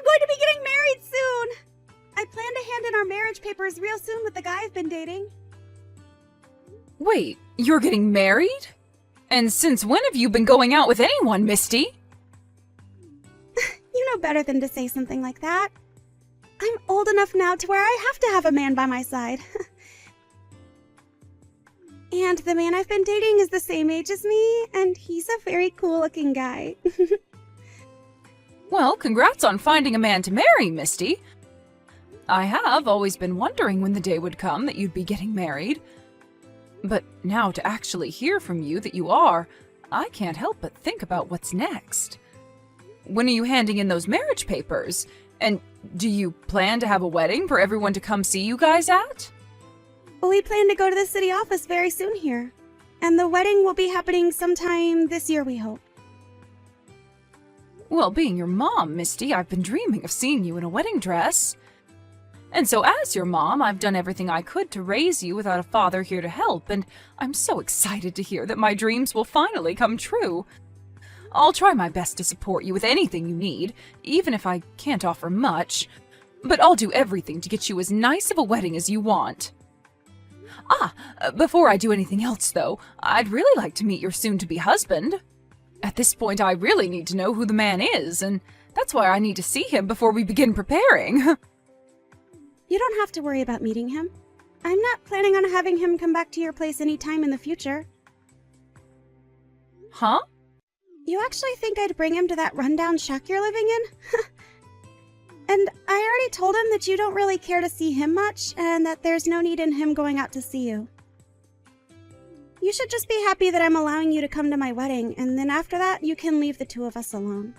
going to be getting married soon! I plan to hand in our marriage papers real soon with the guy I've been dating. Wait, you're getting married? And since when have you been going out with anyone, Misty? You know better than to say something like that. I'm old enough now to where I have to have a man by my side. And the man I've been dating is the same age as me, and he's a very cool-looking guy. Well, congrats on finding a man to marry, Misty. I have always been wondering when the day would come that you'd be getting married. But now to actually hear from you that you are, I can't help but think about what's next. When are you handing in those marriage papers? And do you plan to have a wedding for everyone to come see you guys at? We plan to go to the city office very soon here. And the wedding will be happening sometime this year, we hope. Well, being your mom, Misty, I've been dreaming of seeing you in a wedding dress. And so as your mom, I've done everything I could to raise you without a father here to help, and I'm so excited to hear that my dreams will finally come true. I'll try my best to support you with anything you need, even if I can't offer much. But I'll do everything to get you as nice of a wedding as you want. Before I do anything else, though, I'd really like to meet your soon-to-be husband. At this point, I really need to know who the man is, and that's why I need to see him before we begin preparing. You don't have to worry about meeting him. I'm not planning on having him come back to your place any time in the future. Huh? You actually think I'd bring him to that rundown shack you're living in? And I already told him that you don't really care to see him much, and that there's no need in him going out to see you. You should just be happy that I'm allowing you to come to my wedding, and then after that, you can leave the two of us alone.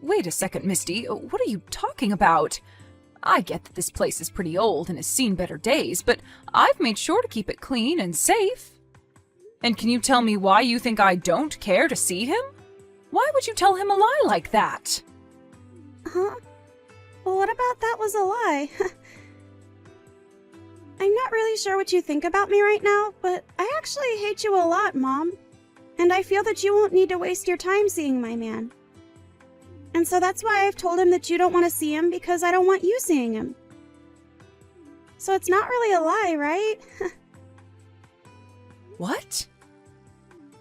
Wait a second, Misty. What are you talking about? I get that this place is pretty old and has seen better days, but I've made sure to keep it clean and safe. And can you tell me why you think I don't care to see him? Why would you tell him a lie like that? Huh? Well, what about that was a lie? I'm not really sure what you think about me right now, but I actually hate you a lot, Mom. And I feel that you won't need to waste your time seeing my man. And so that's why I've told him that you don't want to see him, because I don't want you seeing him. So it's not really a lie, right? What?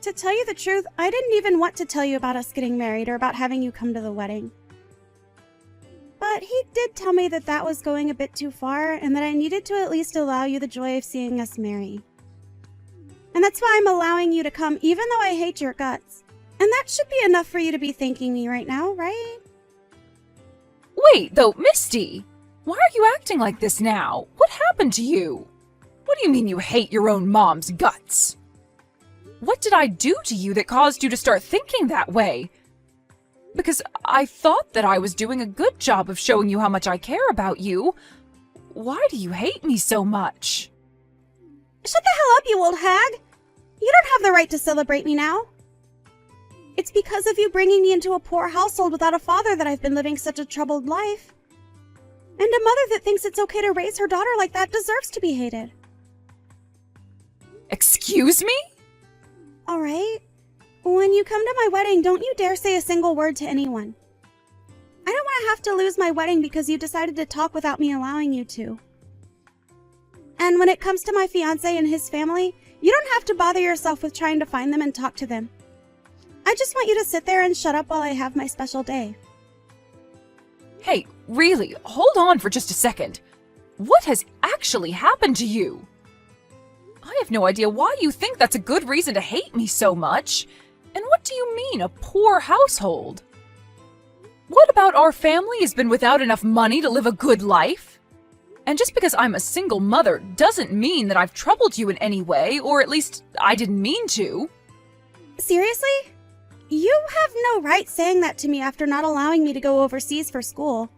To tell you the truth, I didn't even want to tell you about us getting married or about having you come to the wedding. But he did tell me that that was going a bit too far and that I needed to at least allow you the joy of seeing us marry. And that's why I'm allowing you to come even though I hate your guts. And that should be enough for you to be thanking me right now, right? Wait, though, Misty! Why are you acting like this now? What happened to you? What do you mean you hate your own mom's guts? What did I do to you that caused you to start thinking that way? Because I thought that I was doing a good job of showing you how much I care about you. Why do you hate me so much? Shut the hell up, you old hag! You don't have the right to celebrate me now. It's because of you bringing me into a poor household without a father that I've been living such a troubled life. And a mother that thinks it's okay to raise her daughter like that deserves to be hated. Excuse me? Alright. When you come to my wedding, don't you dare say a single word to anyone. I don't want to have to lose my wedding because you decided to talk without me allowing you to. And when it comes to my fiancé and his family, you don't have to bother yourself with trying to find them and talk to them. I just want you to sit there and shut up while I have my special day. Hey, really, hold on for just a second. What has actually happened to you? I have no idea why you think that's a good reason to hate me so much. And what do you mean, a poor household? What about our family has been without enough money to live a good life? And just because I'm a single mother doesn't mean that I've troubled you in any way, or at least I didn't mean to. Seriously? You have no right saying that to me after not allowing me to go overseas for school.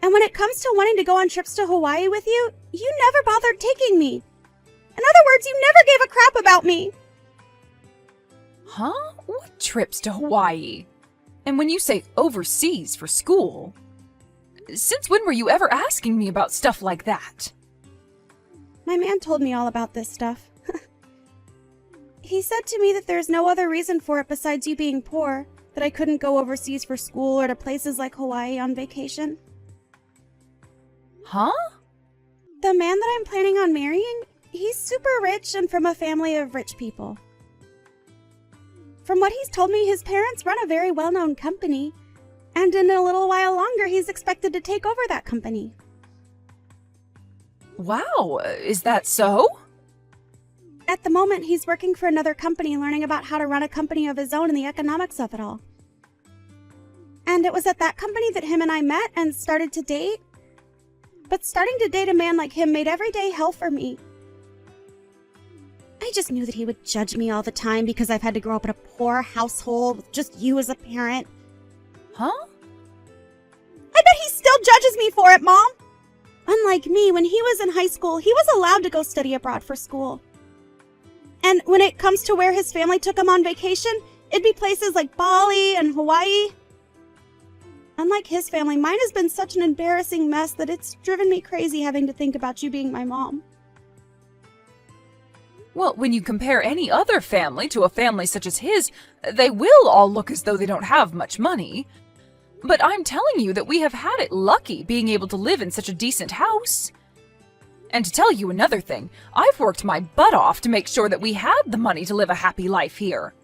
And when it comes to wanting to go on trips to Hawaii with you, you never bothered taking me. In other words, you never gave a crap about me. Huh? What trips to Hawaii? And when you say overseas for school, since when were you ever asking me about stuff like that? My man told me all about this stuff. He said to me that there's no other reason for it besides you being poor, that I couldn't go overseas for school or to places like Hawaii on vacation. Huh? The man that I'm planning on marrying, he's super rich and from a family of rich people. From what he's told me, his parents run a very well-known company, and in a little while longer, he's expected to take over that company. Wow, is that so? At the moment, he's working for another company, learning about how to run a company of his own and the economics of it all. And it was at that company that him and I met and started to date. But starting to date a man like him made every day hell for me. I just knew that he would judge me all the time because I've had to grow up in a poor household with just you as a parent. Huh? I bet he still judges me for it, Mom! Unlike me, when he was in high school, he was allowed to go study abroad for school. And when it comes to where his family took him on vacation, it'd be places like Bali and Hawaii. Unlike his family, mine has been such an embarrassing mess that it's driven me crazy having to think about you being my mom. Well, when you compare any other family to a family such as his, they will all look as though they don't have much money. But I'm telling you that we have had it lucky being able to live in such a decent house. And to tell you another thing, I've worked my butt off to make sure that we had the money to live a happy life here.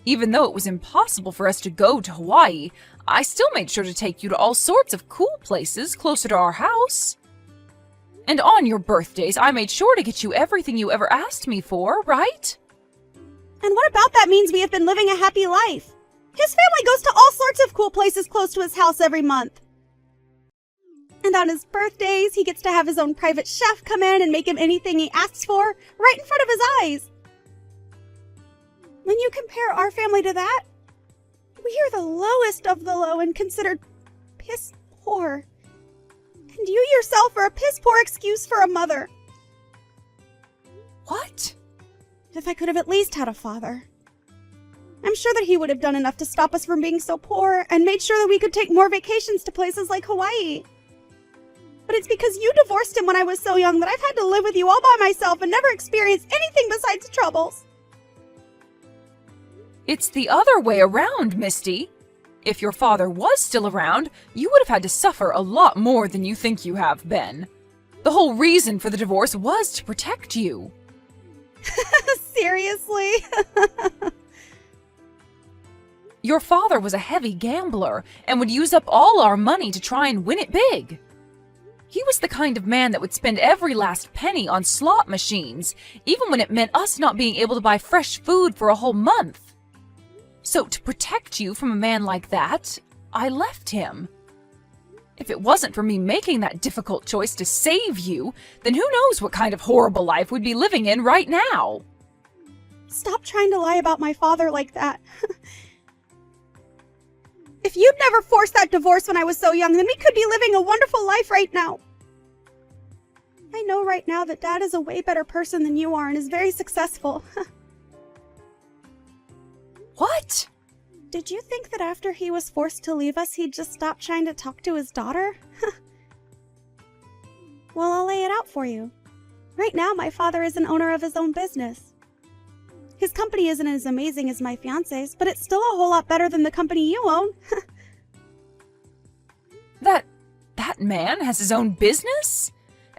Even though it was impossible for us to go to Hawaii, I still made sure to take you to all sorts of cool places closer to our house. And on your birthdays, I made sure to get you everything you ever asked me for, right? And what about that means we have been living a happy life? His family goes to all sorts of cool places close to his house every month. And on his birthdays, he gets to have his own private chef come in and make him anything he asks for, right in front of his eyes. When you compare our family to that, we are the lowest of the low and considered piss poor. And you yourself are a piss poor excuse for a mother. What? If I could have at least had a father. I'm sure that he would have done enough to stop us from being so poor and made sure that we could take more vacations to places like Hawaii. But it's because you divorced him when I was so young that I've had to live with you all by myself and never experienced anything besides troubles. It's the other way around, Misty. If your father was still around, you would have had to suffer a lot more than you think you have been. The whole reason for the divorce was to protect you. Seriously? Your father was a heavy gambler and would use up all our money to try and win it big. He was the kind of man that would spend every last penny on slot machines, even when it meant us not being able to buy fresh food for a whole month. So to protect you from a man like that, I left him. If it wasn't for me making that difficult choice to save you, then who knows what kind of horrible life we'd be living in right now. Stop trying to lie about my father like that. If you'd never forced that divorce when I was so young, then we could be living a wonderful life right now. I know right now that Dad is a way better person than you are and is very successful. What? Did you think that after he was forced to leave us, he'd just stop trying to talk to his daughter? Well, I'll lay it out for you. Right now, my father is an owner of his own business. His company isn't as amazing as my fiance's, but it's still a whole lot better than the company you own. That man has his own business?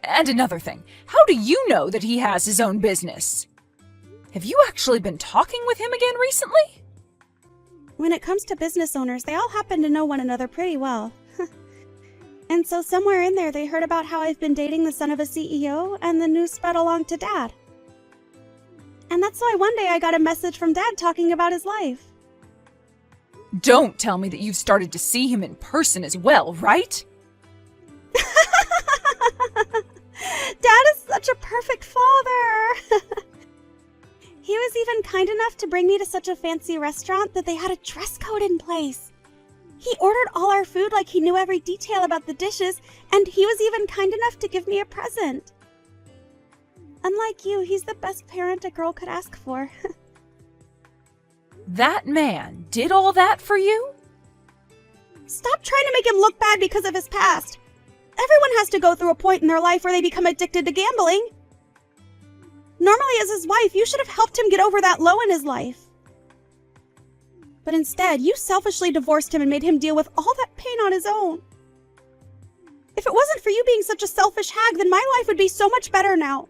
And another thing, how do you know that he has his own business? Have you actually been talking with him again recently? When it comes to business owners, they all happen to know one another pretty well. And so somewhere in there, they heard about how I've been dating the son of a CEO, and the news spread along to Dad. And that's why one day I got a message from Dad talking about his life. Don't tell me that you've started to see him in person as well, right? Dad is such a perfect father! He was even kind enough to bring me to such a fancy restaurant that they had a dress code in place. He ordered all our food like he knew every detail about the dishes, and he was even kind enough to give me a present. Unlike you, he's the best parent a girl could ask for. That man did all that for you? Stop trying to make him look bad because of his past. Everyone has to go through a point in their life where they become addicted to gambling. Normally, as his wife, you should have helped him get over that low in his life. But instead, you selfishly divorced him and made him deal with all that pain on his own. If it wasn't for you being such a selfish hag, then my life would be so much better now.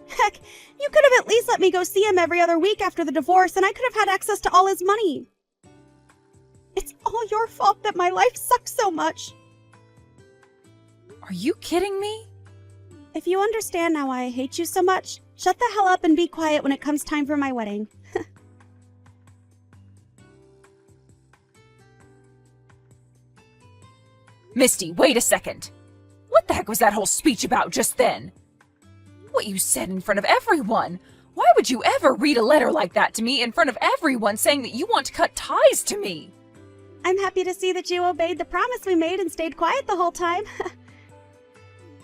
Heck, you could have at least let me go see him every other week after the divorce, and I could have had access to all his money. It's all your fault that my life sucks so much. Are you kidding me? If you understand now why I hate you so much, shut the hell up and be quiet when it comes time for my wedding. Misty, wait a second. What the heck was that whole speech about just then? What you said in front of everyone? Why would you ever read a letter like that to me in front of everyone saying that you want to cut ties to me? I'm happy to see that you obeyed the promise we made and stayed quiet the whole time.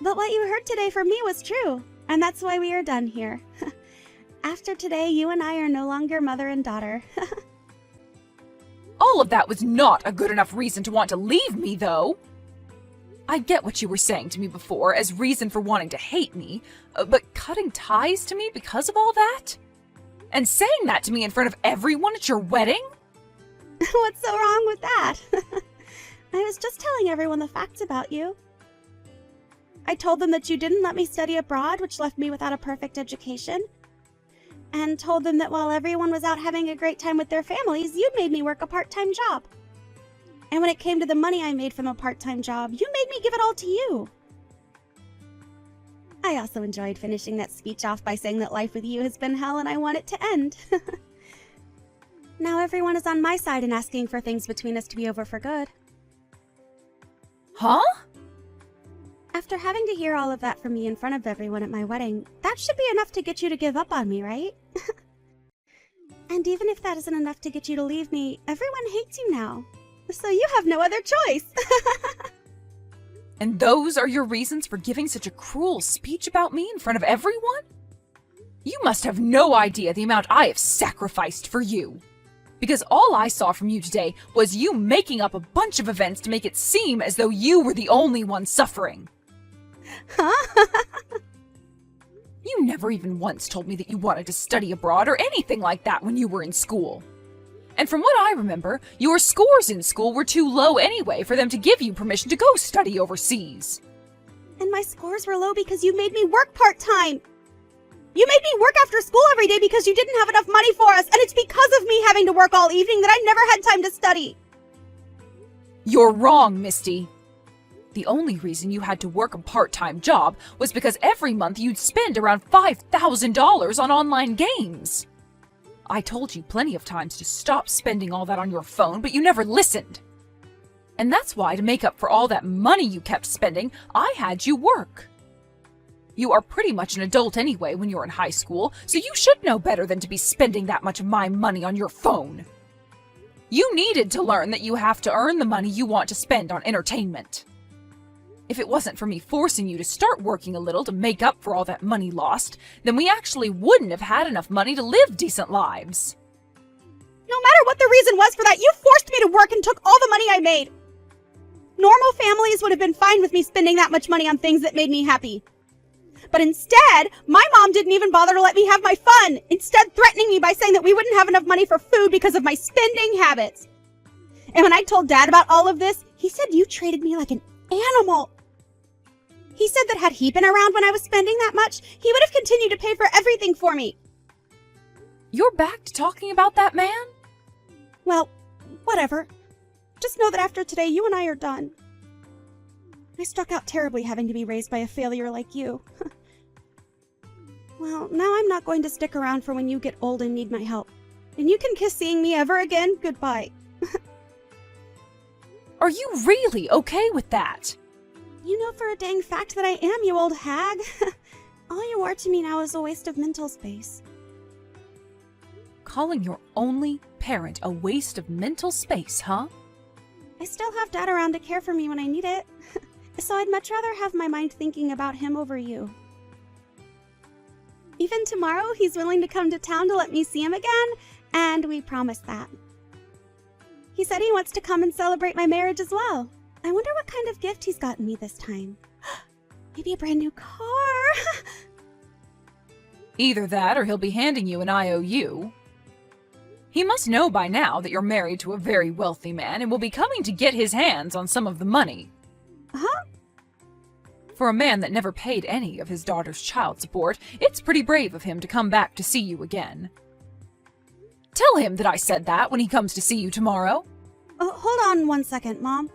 But what you heard today from me was true, and that's why we are done here. After today, you and I are no longer mother and daughter. All of that was not a good enough reason to want to leave me, though. I get what you were saying to me before as reason for wanting to hate me, but cutting ties to me because of all that? And saying that to me in front of everyone at your wedding? What's so wrong with that? I was just telling everyone the facts about you. I told them that you didn't let me study abroad, which left me without a perfect education. And told them that while everyone was out having a great time with their families, you'd made me work a part-time job. And when it came to the money I made from a part-time job, you made me give it all to you. I also enjoyed finishing that speech off by saying that life with you has been hell and I want it to end. Now everyone is on my side and asking for things between us to be over for good. Huh? After having to hear all of that from me in front of everyone at my wedding, that should be enough to get you to give up on me, right? And even if that isn't enough to get you to leave me, everyone hates you now. So you have no other choice. And those are your reasons for giving such a cruel speech about me in front of everyone? You must have no idea the amount I have sacrificed for you. Because all I saw from you today was you making up a bunch of events to make it seem as though you were the only one suffering. Huh? You never even once told me that you wanted to study abroad or anything like that when you were in school. And from what I remember, your scores in school were too low anyway for them to give you permission to go study overseas. And my scores were low because you made me work part-time. You made me work after school every day because you didn't have enough money for us, and it's because of me having to work all evening that I never had time to study. You're wrong, Misty. The only reason you had to work a part-time job was because every month you'd spend around $5,000 on online games. I told you plenty of times to stop spending all that on your phone, but you never listened. And that's why, to make up for all that money you kept spending, I had you work. You are pretty much an adult anyway when you're in high school, so you should know better than to be spending that much of my money on your phone. You needed to learn that you have to earn the money you want to spend on entertainment. If it wasn't for me forcing you to start working a little to make up for all that money lost, then we actually wouldn't have had enough money to live decent lives. No matter what the reason was for that, you forced me to work and took all the money I made. Normal families would have been fine with me spending that much money on things that made me happy. But instead, my mom didn't even bother to let me have my fun, instead threatening me by saying that we wouldn't have enough money for food because of my spending habits. And when I told Dad about all of this, he said you treated me like an animal. He said that had he been around when I was spending that much, he would have continued to pay for everything for me. You're back to talking about that man? Well, whatever. Just know that after today, you and I are done. I struck out terribly having to be raised by a failure like you. Well, now I'm not going to stick around for when you get old and need my help. And you can kiss seeing me ever again. Goodbye. Are you really okay with that? You know for a dang fact that I am, you old hag. All you are to me now is a waste of mental space. Calling your only parent a waste of mental space, huh? I still have Dad around to care for me when I need it. So I'd much rather have my mind thinking about him over you. Even tomorrow, he's willing to come to town to let me see him again, and we promised that. He said he wants to come and celebrate my marriage as well. I wonder what kind of gift he's gotten me this time. Maybe a brand new car? Either that or he'll be handing you an IOU. He must know by now that you're married to a very wealthy man and will be coming to get his hands on some of the money. Huh? For a man that never paid any of his daughter's child support, it's pretty brave of him to come back to see you again. Tell him that I said that when he comes to see you tomorrow. Hold on 1 second, Mom.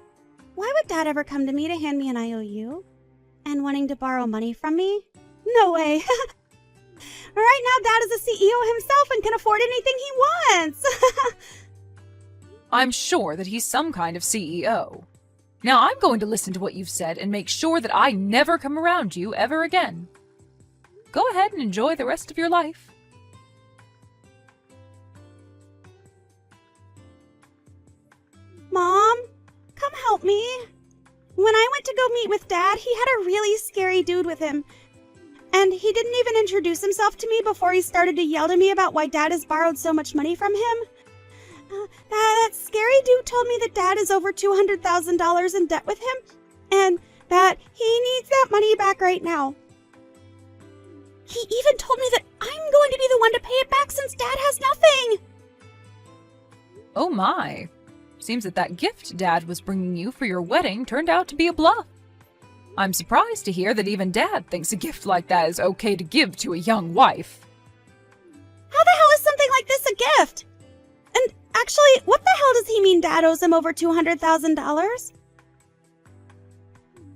Why would Dad ever come to me to hand me an IOU? And wanting to borrow money from me? No way. Right now, Dad is a CEO himself and can afford anything he wants. I'm sure that he's some kind of CEO. Now I'm going to listen to what you've said and make sure that I never come around you ever again. Go ahead and enjoy the rest of your life. Mom, come help me. When I went to go meet with Dad, he had a really scary dude with him. And he didn't even introduce himself to me before he started to yell to me about why Dad has borrowed so much money from him. That scary dude told me that Dad is over $200,000 in debt with him, and that he needs that money back right now. He even told me that I'm going to be the one to pay it back since Dad has nothing. Oh my. Seems that gift Dad was bringing you for your wedding turned out to be a bluff. I'm surprised to hear that even Dad thinks a gift like that is okay to give to a young wife. How the hell is something like this a gift? And actually, what the hell does he mean Dad owes him over $200,000?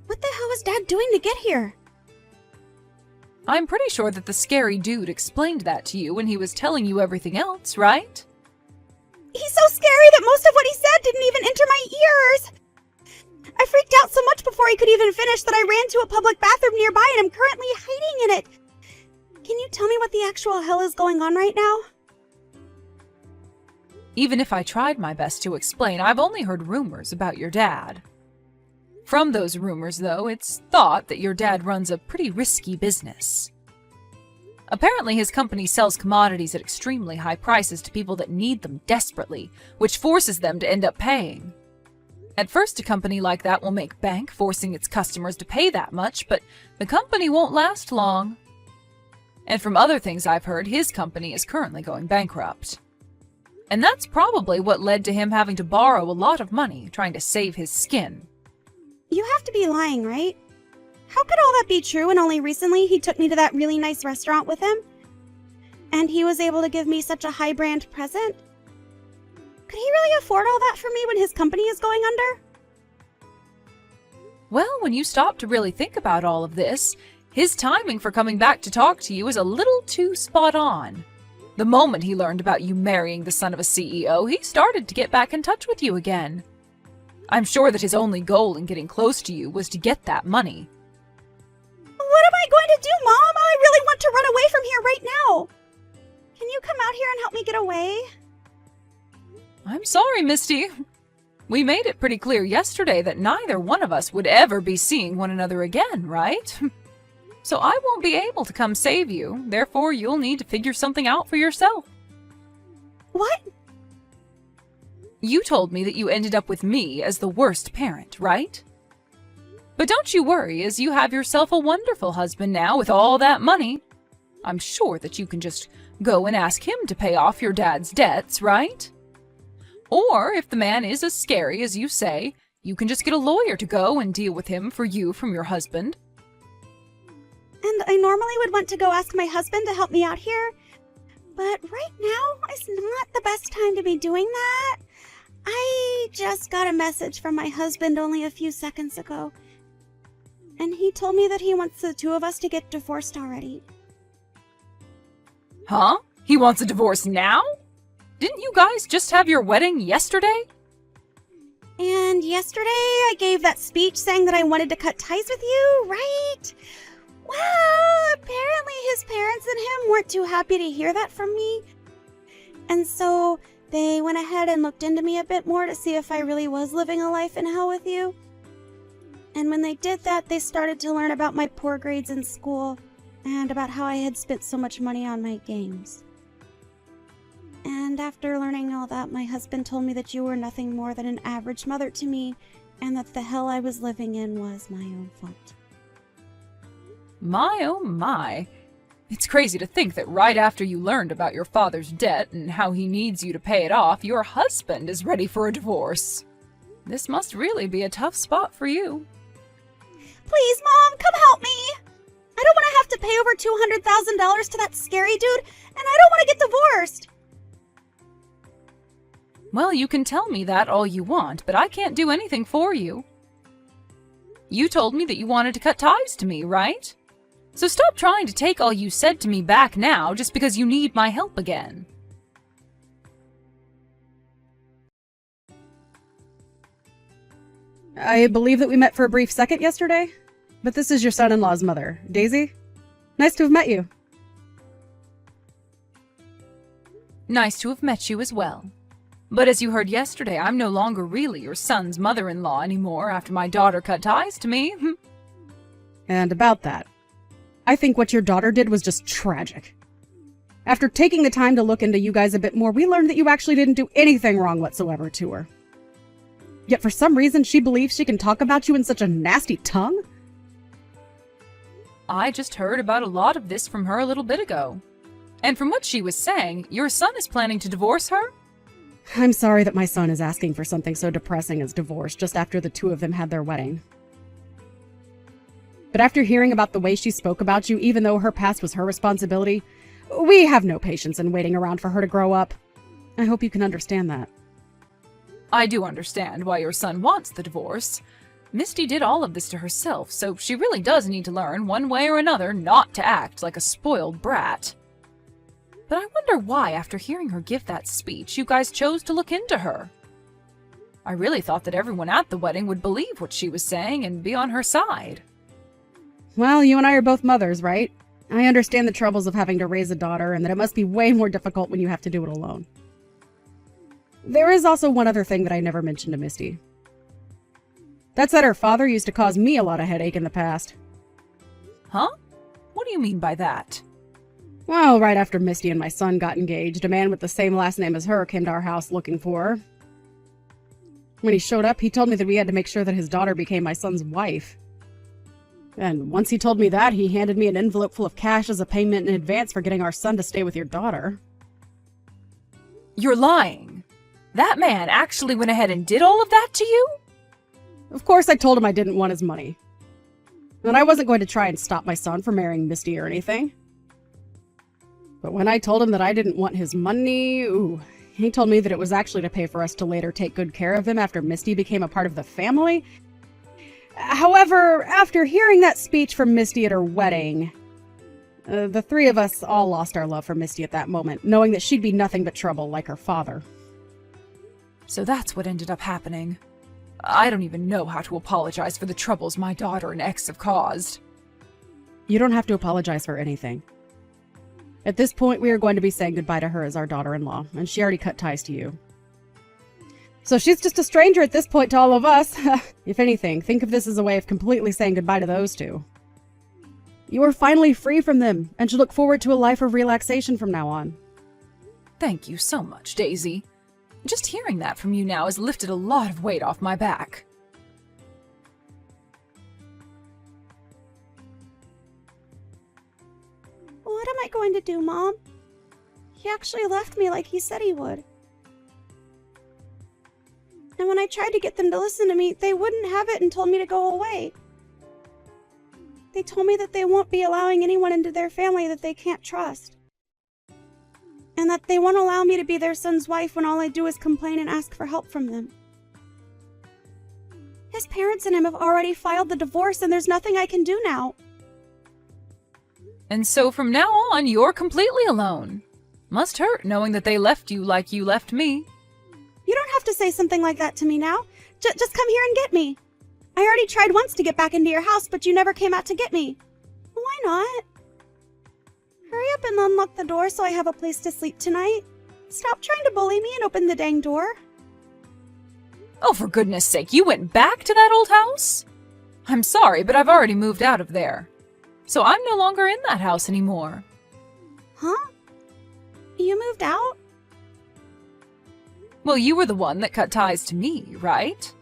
What the hell was Dad doing to get here? I'm pretty sure that the scary dude explained that to you when he was telling you everything else, right? He's so scary that most of what he said didn't even enter my ears. I freaked out so much before he could even finish that I ran to a public bathroom nearby and am currently hiding in it. Can you tell me what the actual hell is going on right now? Even if I tried my best to explain, I've only heard rumors about your dad. From those rumors, though, it's thought that your dad runs a pretty risky business. Apparently, his company sells commodities at extremely high prices to people that need them desperately, which forces them to end up paying. At first, a company like that will make bank, forcing its customers to pay that much, but the company won't last long. And from other things I've heard, his company is currently going bankrupt. And that's probably what led to him having to borrow a lot of money trying to save his skin. You have to be lying, right? How could all that be true when only recently he took me to that really nice restaurant with him? And he was able to give me such a high-brand present? Could he really afford all that for me when his company is going under? Well, when you stop to really think about all of this, his timing for coming back to talk to you is a little too spot on. The moment he learned about you marrying the son of a CEO, he started to get back in touch with you again. I'm sure that his only goal in getting close to you was to get that money. What am I going to do, Mom? I really want to run away from here right now. Can you come out here and help me get away? I'm sorry, Misty. We made it pretty clear yesterday that neither one of us would ever be seeing one another again, right? So I won't be able to come save you, therefore you'll need to figure something out for yourself. What? You told me that you ended up with me as the worst parent, right? But don't you worry, as you have yourself a wonderful husband now with all that money. I'm sure that you can just go and ask him to pay off your dad's debts, right? Or, if the man is as scary as you say, you can just get a lawyer to go and deal with him for you from your husband. And I normally would want to go ask my husband to help me out here, but right now is not the best time to be doing that. I just got a message from my husband only a few seconds ago, and he told me that he wants the two of us to get divorced already. Huh? He wants a divorce now? Didn't you guys just have your wedding yesterday? And yesterday I gave that speech saying that I wanted to cut ties with you, right? Well, apparently his parents and him weren't too happy to hear that from me. And so they went ahead and looked into me a bit more to see if I really was living a life in hell with you. And when they did that, they started to learn about my poor grades in school and about how I had spent so much money on my games. And after learning all that, my husband told me that you were nothing more than an average mother to me, and that the hell I was living in was my own fault. My oh my. It's crazy to think that right after you learned about your father's debt and how he needs you to pay it off, your husband is ready for a divorce. This must really be a tough spot for you. Please, Mom, come help me! I don't want to have to pay over $200,000 to that scary dude, and I don't want to get divorced! Well, you can tell me that all you want, but I can't do anything for you. You told me that you wanted to cut ties to me, right? So stop trying to take all you said to me back now just because you need my help again. I believe that we met for a brief second yesterday, but this is your son-in-law's mother, Daisy. Nice to have met you. Nice to have met you as well. But as you heard yesterday, I'm no longer really your son's mother-in-law anymore after my daughter cut ties to me. And about that, I think what your daughter did was just tragic. After taking the time to look into you guys a bit more, we learned that you actually didn't do anything wrong whatsoever to her. Yet for some reason, she believes she can talk about you in such a nasty tongue? I just heard about a lot of this from her a little bit ago. And from what she was saying, your son is planning to divorce her? I'm sorry that my son is asking for something so depressing as divorce just after the two of them had their wedding. But after hearing about the way she spoke about you, even though her past was her responsibility, we have no patience in waiting around for her to grow up. I hope you can understand that. I do understand why your son wants the divorce. Misty did all of this to herself, so she really does need to learn, one way or another, not to act like a spoiled brat. But I wonder why, after hearing her give that speech, you guys chose to look into her. I really thought that everyone at the wedding would believe what she was saying and be on her side. Well, you and I are both mothers, right? I understand the troubles of having to raise a daughter and that it must be way more difficult when you have to do it alone. There is also one other thing that I never mentioned to Misty. That's that her father used to cause me a lot of headache in the past. Huh? What do you mean by that? Well, right after Misty and my son got engaged, a man with the same last name as her came to our house looking for her. When he showed up, he told me that we had to make sure that his daughter became my son's wife. And once he told me that, he handed me an envelope full of cash as a payment in advance for getting our son to stay with your daughter. You're lying. That man actually went ahead and did all of that to you? Of course, I told him I didn't want his money. And I wasn't going to try and stop my son from marrying Misty or anything. But when I told him that I didn't want his money, he told me that it was actually to pay for us to later take good care of him after Misty became a part of the family. However, after hearing that speech from Misty at her wedding, the three of us all lost our love for Misty at that moment, knowing that she'd be nothing but trouble like her father. So that's what ended up happening. I don't even know how to apologize for the troubles my daughter and ex have caused. You don't have to apologize for anything. At this point, we are going to be saying goodbye to her as our daughter-in-law, and she already cut ties to you. So she's just a stranger at this point to all of us. If anything, think of this as a way of completely saying goodbye to those two. You are finally free from them, and should look forward to a life of relaxation from now on. Thank you so much, Daisy. Just hearing that from you now has lifted a lot of weight off my back. What am I going to do, Mom? He actually left me like he said he would. And when I tried to get them to listen to me, they wouldn't have it and told me to go away. They told me that they won't be allowing anyone into their family that they can't trust. And that they won't allow me to be their son's wife when all I do is complain and ask for help from them. His parents and him have already filed the divorce, and there's nothing I can do now. And so from now on, you're completely alone. Must hurt knowing that they left you like you left me. You don't have to say something like that to me now. Just come here and get me. I already tried once to get back into your house, but you never came out to get me. Why not? Hurry up and unlock the door so I have a place to sleep tonight. Stop trying to bully me and open the dang door. Oh, for goodness sake, you went back to that old house? I'm sorry, but I've already moved out of there. So I'm no longer in that house anymore. Huh? You moved out? Well, you were the one that cut ties to me, right?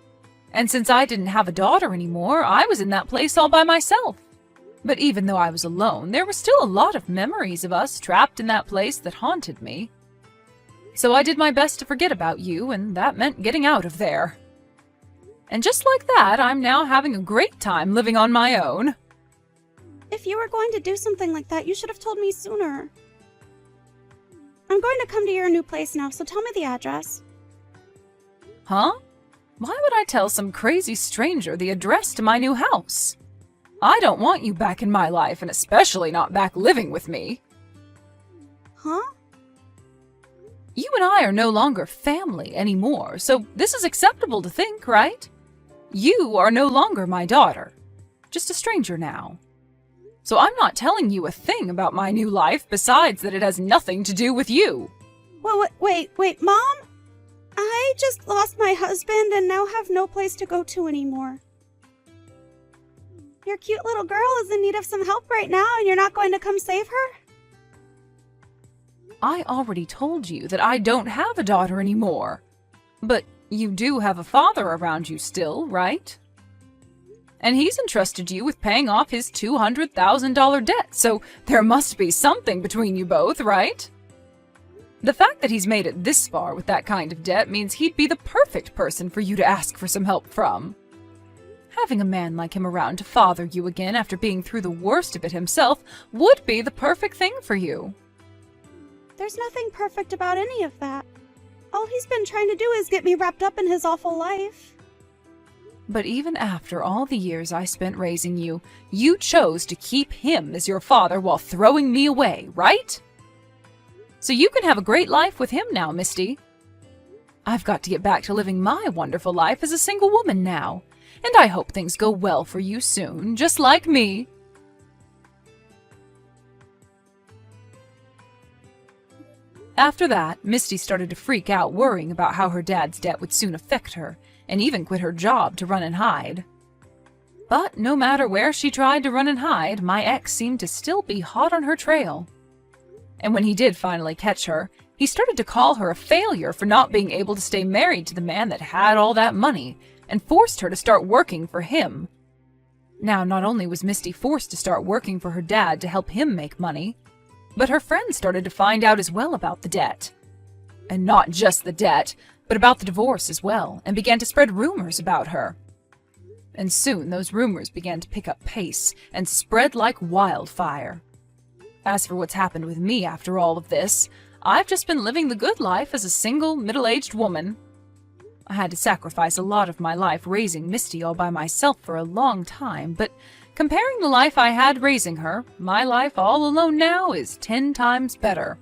And since I didn't have a daughter anymore, I was in that place all by myself. But even though I was alone, there were still a lot of memories of us trapped in that place that haunted me. So I did my best to forget about you, and that meant getting out of there. And just like that, I'm now having a great time living on my own. If you were going to do something like that, you should have told me sooner. I'm going to come to your new place now, so tell me the address. Huh? Why would I tell some crazy stranger the address to my new house? I don't want you back in my life, and especially not back living with me. Huh? You and I are no longer family anymore, so this is acceptable to think, right? You are no longer my daughter, just a stranger now. So I'm not telling you a thing about my new life besides that it has nothing to do with you. Well, wait, Mom? I just lost my husband and now have no place to go to anymore. Your cute little girl is in need of some help right now and you're not going to come save her? I already told you that I don't have a daughter anymore. But you do have a father around you still, right? And he's entrusted you with paying off his $200,000 debt, so there must be something between you both, right? The fact that he's made it this far with that kind of debt means he'd be the perfect person for you to ask for some help from. Having a man like him around to father you again after being through the worst of it himself would be the perfect thing for you. There's nothing perfect about any of that. All he's been trying to do is get me wrapped up in his awful life. But even after all the years I spent raising you, you chose to keep him as your father while throwing me away, right? So you can have a great life with him now, Misty. I've got to get back to living my wonderful life as a single woman now, and I hope things go well for you soon, just like me. After that, Misty started to freak out, worrying about how her dad's debt would soon affect her, and even quit her job to run and hide. But no matter where she tried to run and hide, my ex seemed to still be hot on her trail. And when he did finally catch her, he started to call her a failure for not being able to stay married to the man that had all that money, and forced her to start working for him. Now, not only was Misty forced to start working for her dad to help him make money, but her friends started to find out as well about the debt. And not just the debt, but about the divorce as well, and began to spread rumors about her. And soon those rumors began to pick up pace and spread like wildfire. As for what's happened with me after all of this, I've just been living the good life as a single, middle-aged woman. I had to sacrifice a lot of my life raising Misty all by myself for a long time, but comparing the life I had raising her, my life all alone now is 10 times better.